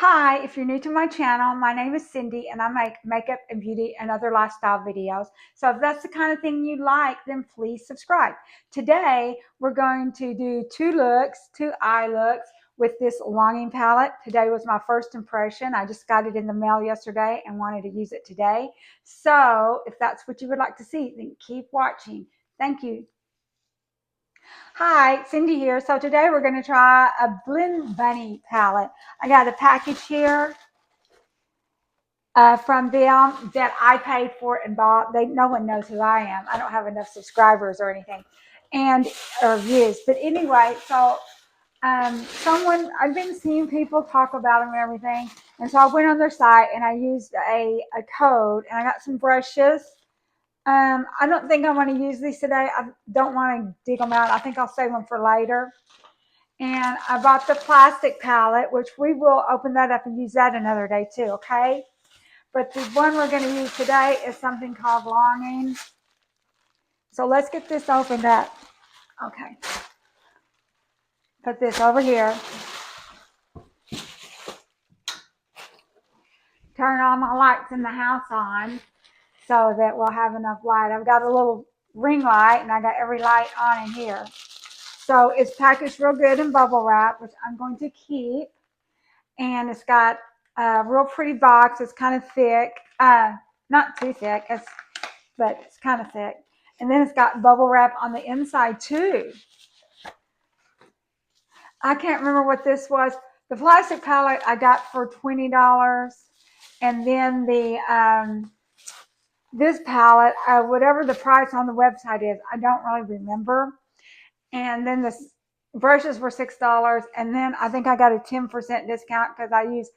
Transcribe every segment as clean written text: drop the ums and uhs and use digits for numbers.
Hi, if you're new to my channel, my name is Cindy and I make makeup and beauty and other lifestyle videos. So if that's the kind of thing you like, then please subscribe. Today, we're going to do two eye looks with this longing palette. Today was my first impression. I just got it in the mail yesterday and wanted to use it today. So if that's what you would like to see, then keep watching. Thank you. Hi, Cindy here. So today we're going to try a Blend Bunny palette. I got a package here from them that I paid for and bought. No one knows who I am. I don't have enough subscribers or anything, and or views. But anyway, so someone I've been seeing people talk about them and everything, and so I went on their site and I used a code and I got some brushes. I don't think I want to use these today. I don't want to dig them out. I think I'll save them for later. And I bought the plastic palette, which we will open that up and use that another day too, okay? But the one we're going to use today is something called Longing. So let's get this opened up. Okay. Put this over here. Turn all my lights in the house on so that we'll have enough light. I've got a little ring light and I got every light on in here. So it's packaged real good in bubble wrap, which I'm going to keep. And it's got a real pretty box. It's kind of thick. Not too thick, but it's kind of thick. And then it's got bubble wrap on the inside too. I can't remember what this was. The plastic palette I got for $20. And then the this palette, whatever the price on the website is, I don't really remember. And then the brushes were $6. And then I think I got a 10% discount because I used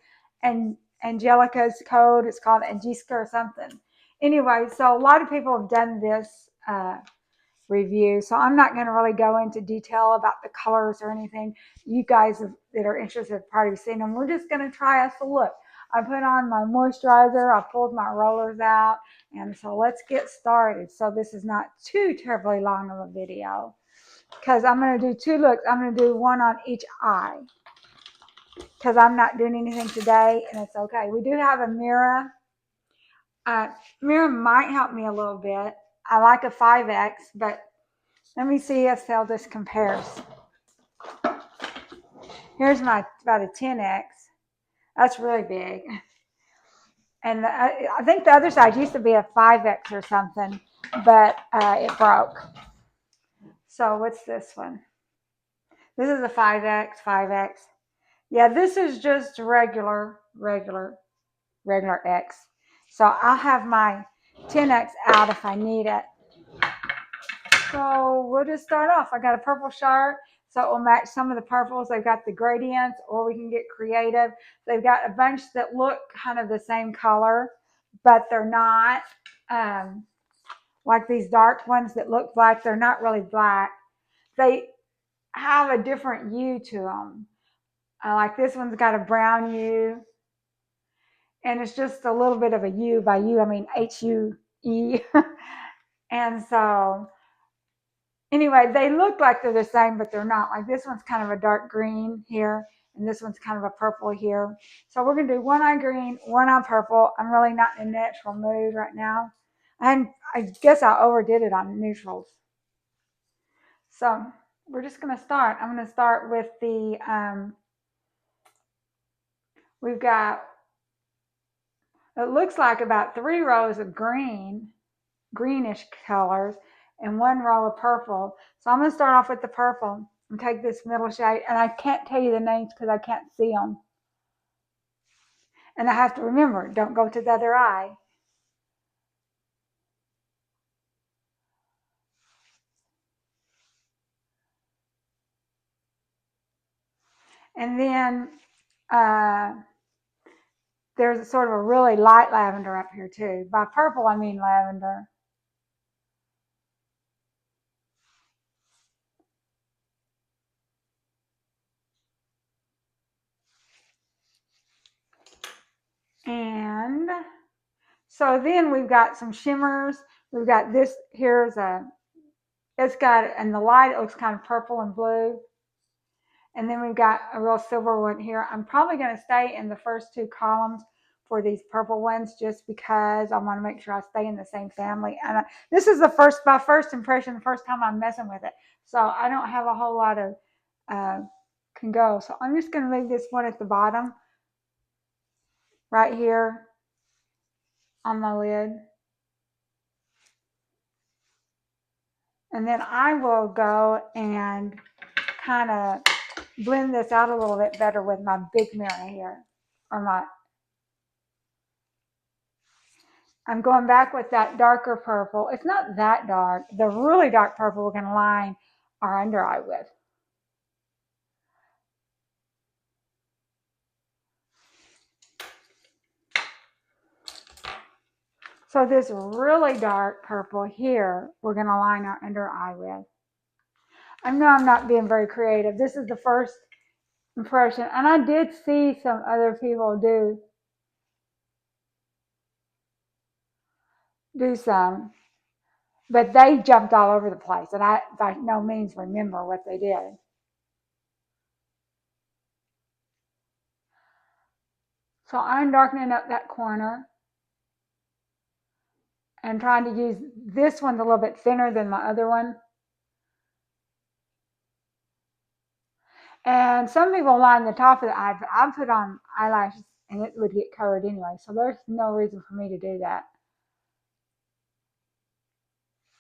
Angelica's code. It's called Angiska or something. Anyway, so a lot of people have done this review, so I'm not going to really go into detail about the colors or anything. You guys that are interested have probably seen them. We're just going to try us a look. I put on my moisturizer, I pulled my rollers out, and so let's get started. So this is not too terribly long of a video because I'm going to do two looks. I'm going to do one on each eye because I'm not doing anything today, and it's okay. We do have a mirror. Mirror might help me a little bit. I like a 5X, but let me see how this compares. Here's my about a 10X. That's really big. And I think the other side used to be a 5X or something, but it broke. So what's this one? This is a 5X. Yeah, this is just regular X. So I'll have my 10X out if I need it. So we'll just start off. I got a purple shirt, so it will match some of the purples. They've got the gradients, or we can get creative. They've got a bunch that look kind of the same color, but they're not. Like these dark ones that look black, they're not really black. They have a different hue to them. Like this one's got a brown hue, and it's just a little bit of a hue. By hue, I mean HUE. And so anyway, they look like they're the same, but they're not. Like this one's kind of a dark green here, and this one's kind of a purple here. So we're going to do one eye green, one eye purple. I'm really not in a natural mood right now. And I guess I overdid it on neutrals. So we're just going to start. I'm going to start with we've got, it looks like about 3 rows of greenish colors, and 1 row of purple. So I'm going to start off with the purple and take this middle shade. And I can't tell you the names because I can't see them. And I have to remember, don't go to the other eye. And then there's a sort of a really light lavender up here too. By purple, I mean lavender. And so then we've got some shimmers. We've got this, it's got, in the light, it looks kind of purple and blue. And then we've got a real silver one here. I'm probably going to stay in the first two columns for these purple ones just because I want to make sure I stay in the same family. And this is my first impression, the first time I'm messing with it. So I don't have a whole lot of can go. So I'm just going to leave this one at the bottom right here on my lid. And then I will go and kind of blend this out a little bit better with my big mirror here. I'm going back with that darker purple. It's not that dark. The really dark purple we're going to line our under eye with. So this really dark purple here, we're going to line our under eye with. I know I'm not being very creative. This is the first impression. And I did see some other people do some, but they jumped all over the place. And I by no means remember what they did. So I'm darkening up that corner and trying to use this one's a little bit thinner than my other one. And some people line the top of the eye, but I put on eyelashes and it would get covered anyway. So there's no reason for me to do that.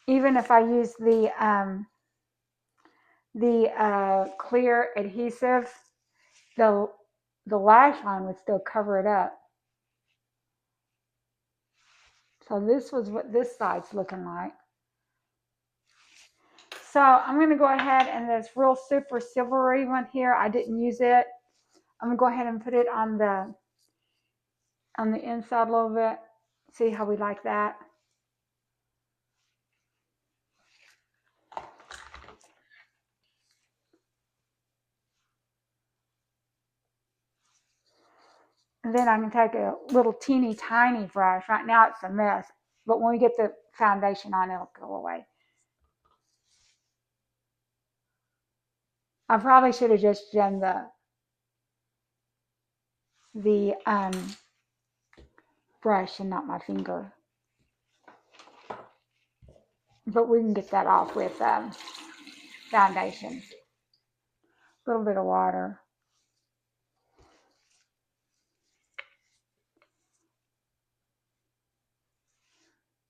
Even if I use the clear adhesive, the lash line would still cover it up. So this was what this side's looking like. So I'm going to go ahead and this real super silvery one here, I didn't use it. I'm going to go ahead and put it on the inside a little bit. See how we like that. And then I can take a little teeny tiny brush. Right now it's a mess, but when we get the foundation on, it'll go away. I probably should have just done the brush and not my finger. But we can get that off with foundation. A little bit of water.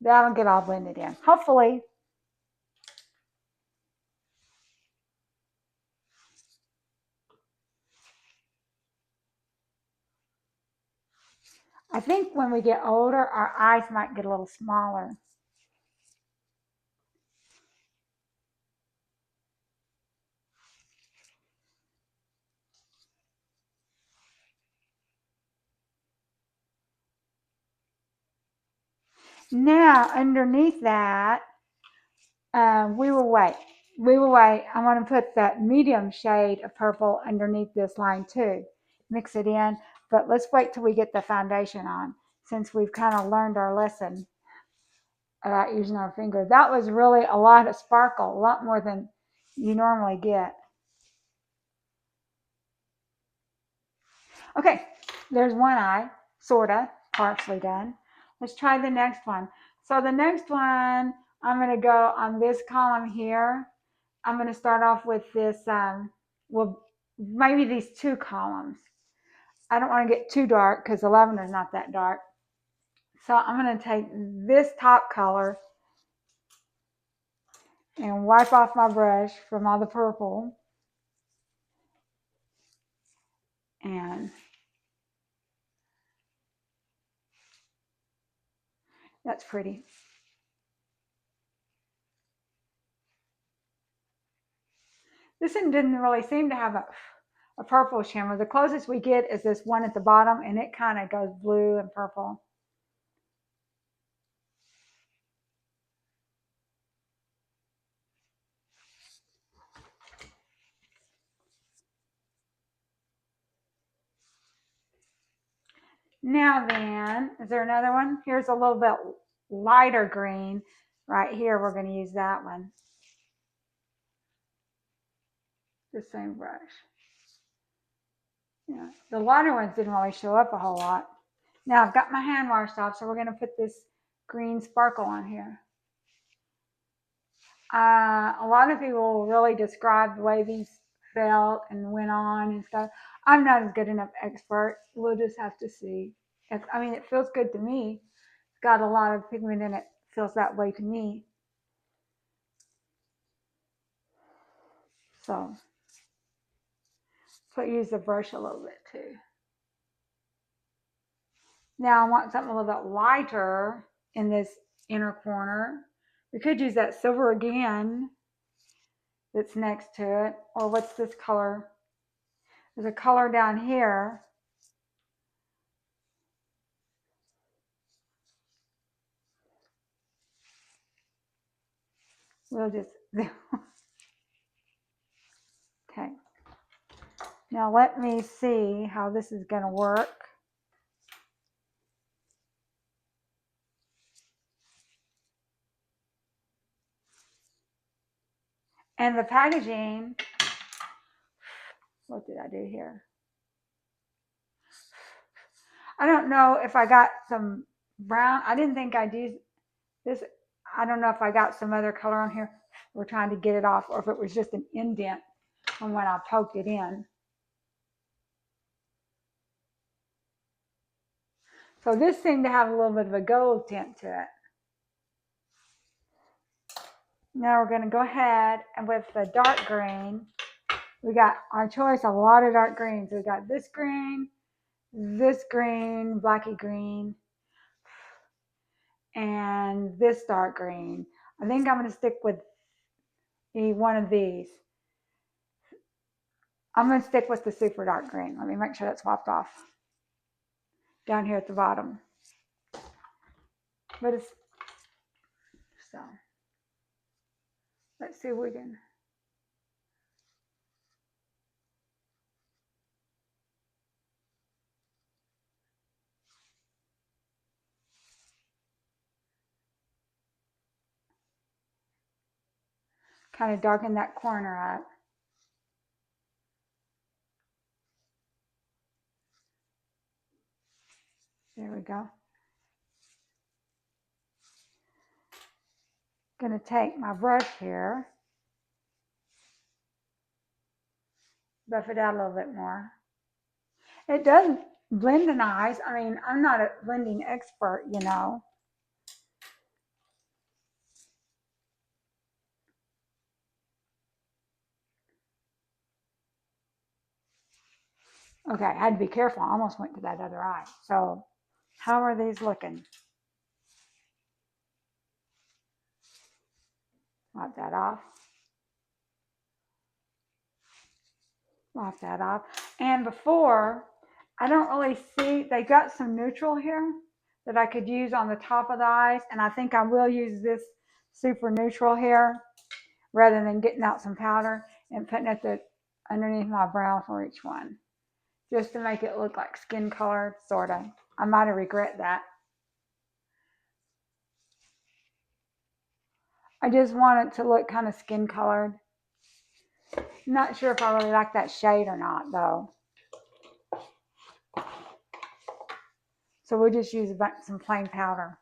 That'll get all blended in. Hopefully. I think when we get older, our eyes might get a little smaller. Now, underneath that, we will wait. We will wait. I'm going to put that medium shade of purple underneath this line too. Mix it in, but let's wait till we get the foundation on since we've kind of learned our lesson about using our finger. That was really a lot of sparkle, a lot more than you normally get. Okay, there's one eye, sorta, partially done. Let's try the next one. So the next one, I'm going to go on this column here. I'm going to start off with this, well, maybe these two columns. I don't want to get too dark because the lavender is not that dark. So I'm going to take this top color and wipe off my brush from all the purple. And that's pretty. This one didn't really seem to have a purple shimmer. The closest we get is this one at the bottom, and it kind of goes blue and purple. Now then, is there another one? Here's a little bit lighter green. Right here, we're going to use that one. The same brush. Yeah, the lighter ones didn't really show up a whole lot. Now I've got my hand washed off, so we're going to put this green sparkle on here. A lot of people really describe the way these felt and went on and stuff. I'm not as good enough expert. We'll just have to see. I mean, it feels good to me. It's got a lot of pigment in it. Feels that way to me. So use the brush a little bit too. Now I want something a little bit lighter in this inner corner. We could use that silver again that's next to it. Or what's this color? There's a color down here. We'll just, okay. Now let me see how this is going to work. And the packaging, what did I do here? I don't know if I got some brown. I didn't think I'd use this. I don't know if I got some other color on here. We're trying to get it off, or if it was just an indent from when I poked it in. So this seemed to have a little bit of a gold tint to it. Now we're going to go ahead and with the dark green, we got our choice, a lot of dark greens. We got this green, blacky green, and this dark green. I think I'm going to stick with one of these. I'm going to stick with the super dark green. Let me make sure that's swapped off down here at the bottom. But it's, so, let's see if we can. Kind of darken that corner up. There we go. Going to take my brush here, buff it out a little bit more. It does blend nice. I mean, I'm not a blending expert, you know. Okay, I had to be careful. I almost went to that other eye. So, how are these looking? Wipe that off. Wipe that off. And before, I don't really see, they got some neutral here that I could use on the top of the eyes. And I think I will use this super neutral here rather than getting out some powder and putting it underneath my brow for each one. Just to make it look like skin colored, sort of. I might have regret that. I just want it to look kind of skin colored. Not sure if I really like that shade or not, though. So we'll just use some plain powder.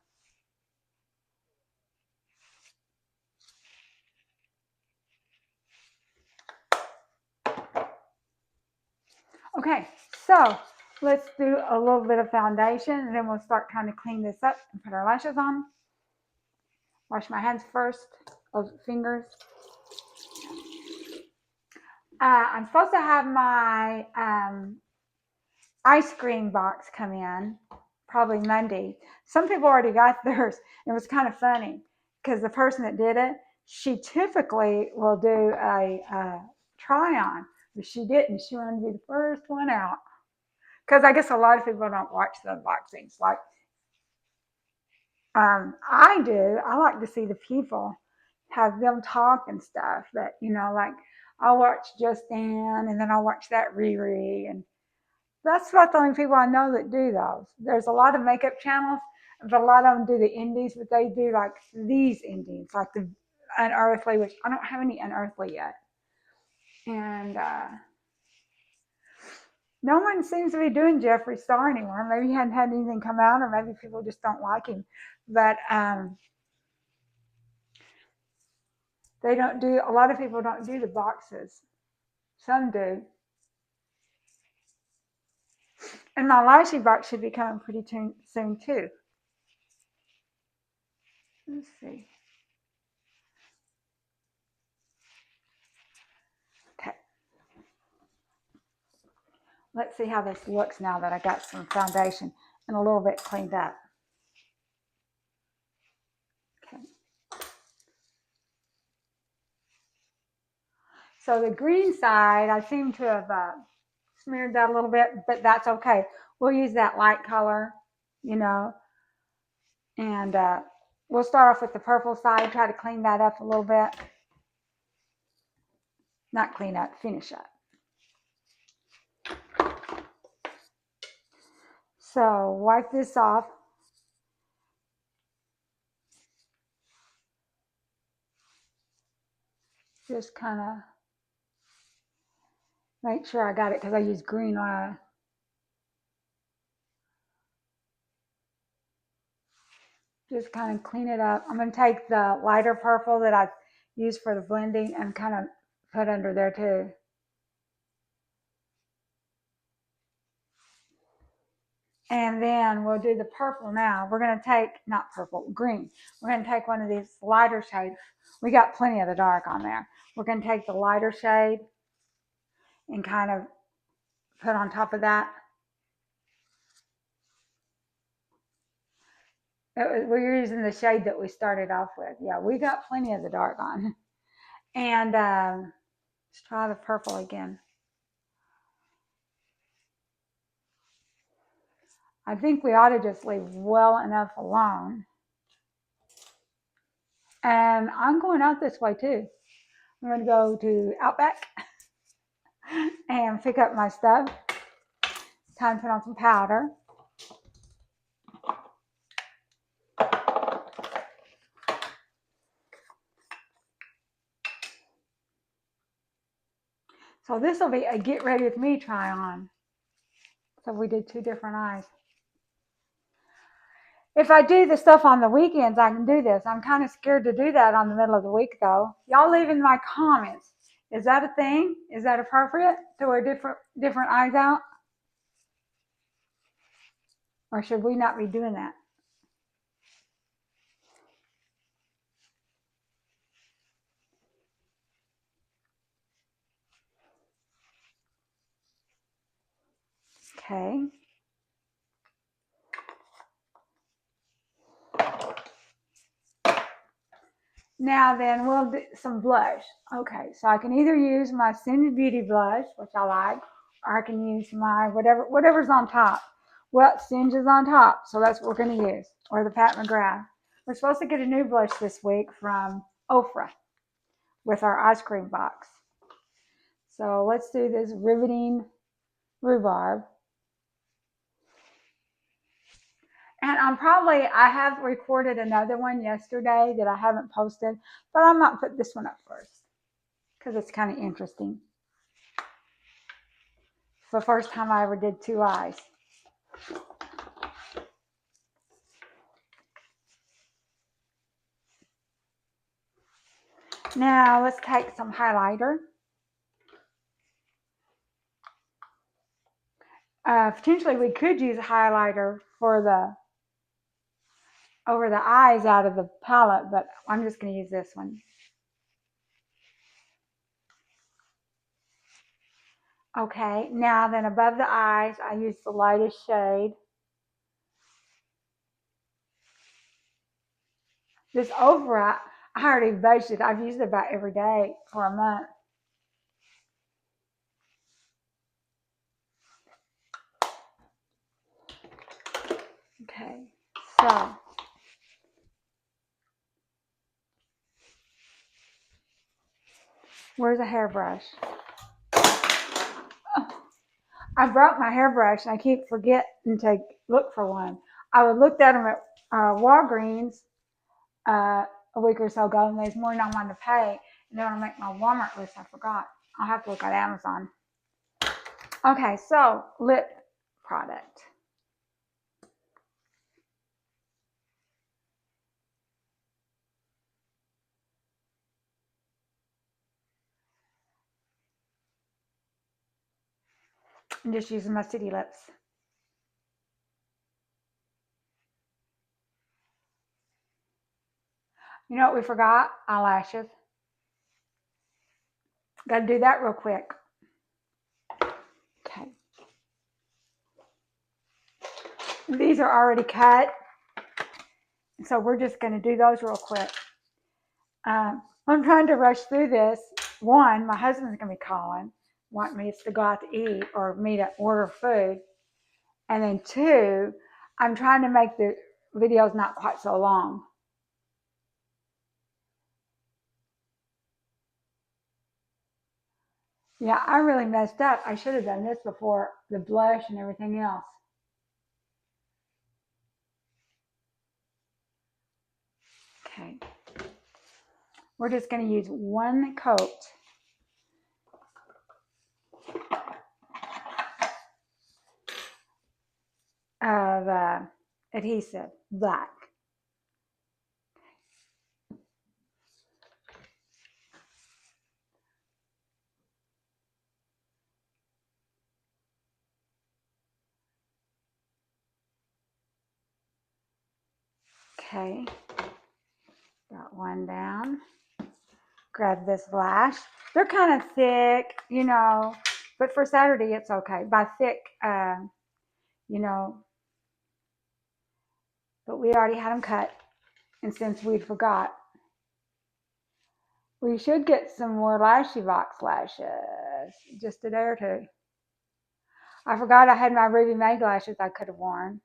Okay, so let's do a little bit of foundation, and then we'll start trying to clean this up and put our lashes on. Wash my hands first, fingers. I'm supposed to have my ice cream box come in probably Monday. Some people already got theirs. It was kind of funny because the person that did it, she typically will do a try on, but she didn't. She wanted to be the first one out because I guess a lot of people don't watch the unboxings like I do. I like to see the people, have them talk and stuff. But you know, like I'll watch Just Dan, and then I'll watch that Riri, and that's about the only people I know that do those. There's a lot of makeup channels, but a lot of them do the indies, but they do like these indies, like the unearthly, which I don't have any unearthly yet. And No one seems to be doing Jeffree Star anymore. Maybe he hadn't had anything come out, or maybe people just don't like him. But they don't do, a lot of people don't do the boxes. Some do. And my lashy box should be coming pretty soon too. Let's see. Okay. Let's see how this looks now that I got some foundation and a little bit cleaned up. Okay. So the green side, I seem to have smeared that a little bit, but that's okay. We'll use that light color, you know, and we'll start off with the purple side, try to clean that up a little bit. Not clean up, finish up. So wipe this off. Just kind of make sure I got it because I use green on. Just kind of clean it up. I'm going to take the lighter purple that I used for the blending and kind of put under there too. And then we'll do the purple now. We're going to take, not purple, green. We're going to take one of these lighter shades. We got plenty of the dark on there. We're going to take the lighter shade and kind of put on top of that. We're using the shade that we started off with. Yeah, we got plenty of the dark on. And let's try the purple again. I think we ought to just leave well enough alone. And I'm going out this way too. I'm going to go to Outback and pick up my stuff. Time to put on some powder. So this will be a get ready with me try on. So we did 2 different eyes. If I do the stuff on the weekends, I can do this. I'm kind of scared to do that on the middle of the week though. Y'all leave in my comments. Is that a thing? Is that appropriate to wear different eyes out? Or should we not be doing that? Okay. Now then, we'll do some blush. Okay, so I can either use my Cindy Beauty blush, which I like, or I can use my whatever's on top. Well, Singe is on top, so that's what we're going to use, or the Pat McGrath. We're supposed to get a new blush this week from Ofra with our ice cream box. So let's do this Riveting Rhubarb. And I have recorded another one yesterday that I haven't posted, but I might put this one up first because it's kind of interesting. It's the first time I ever did 2 eyes. Now let's take some highlighter. Potentially we could use a highlighter for over the eyes out of the palette, but I'm just going to use this one. Okay, now then above the eyes, I use the lightest shade. This Ofra, I already based it. I've used it about every day for a month. Okay, so where's a hairbrush? I brought my hairbrush and I keep forgetting to look for one. I would looked at them at Walgreens a week or so ago, and there's more than I wanted to pay. And then when I make my Walmart list, I forgot. I'll have to look at Amazon. Okay, so lip product. I'm just using my City Lips. You know what we forgot? Eyelashes. Got to do that real quick. Okay. These are already cut, so we're just going to do those real quick. I'm trying to rush through this. One, my husband's going to be calling, wanting me to go out to eat or me to order food. And then two, I'm trying to make the videos not quite so long. Yeah, I really messed up. I should have done this before the blush and everything else. Okay. We're just going to use one coat of adhesive, black. Okay. Got one down. Grab this lash. They're kind of thick, you know, but for Saturday it's okay. By thick, you know, but we already had them cut, and since we forgot, we should get some more Lashy Box lashes, just a day or two. I forgot I had my Ruby May lashes I could have worn.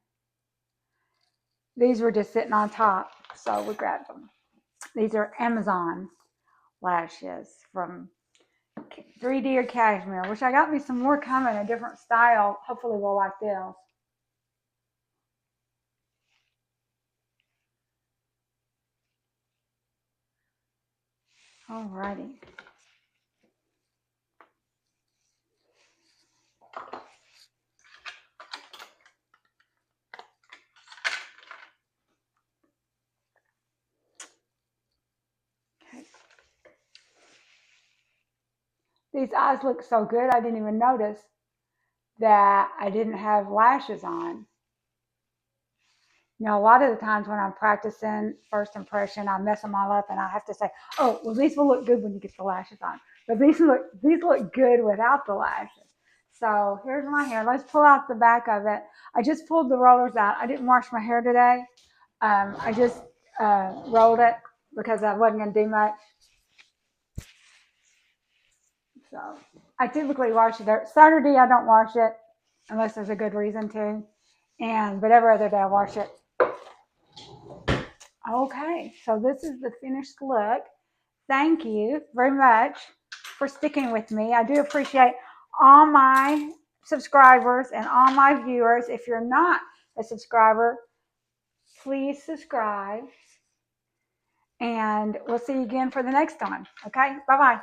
These were just sitting on top, so we grabbed them. These are Amazon lashes from 3D or Cashmere, which I got me some more coming, a different style. Hopefully we'll like this. Alrighty. Okay. These eyes look so good, I didn't even notice that I didn't have lashes on. You know, a lot of the times when I'm practicing first impression, I mess them all up and I have to say, oh, well, these will look good when you get the lashes on. But these look good without the lashes. So here's my hair. Let's pull out the back of it. I just pulled the rollers out. I didn't wash my hair today. I just rolled it because I wasn't going to do much. So I typically wash it. Saturday I don't wash it unless there's a good reason to. But every other day I wash it. Okay, so this is the finished look. Thank you very much for sticking with me. I do appreciate all my subscribers and all my viewers. If you're not a subscriber, please subscribe. And we'll see you again for the next time. Okay, bye-bye.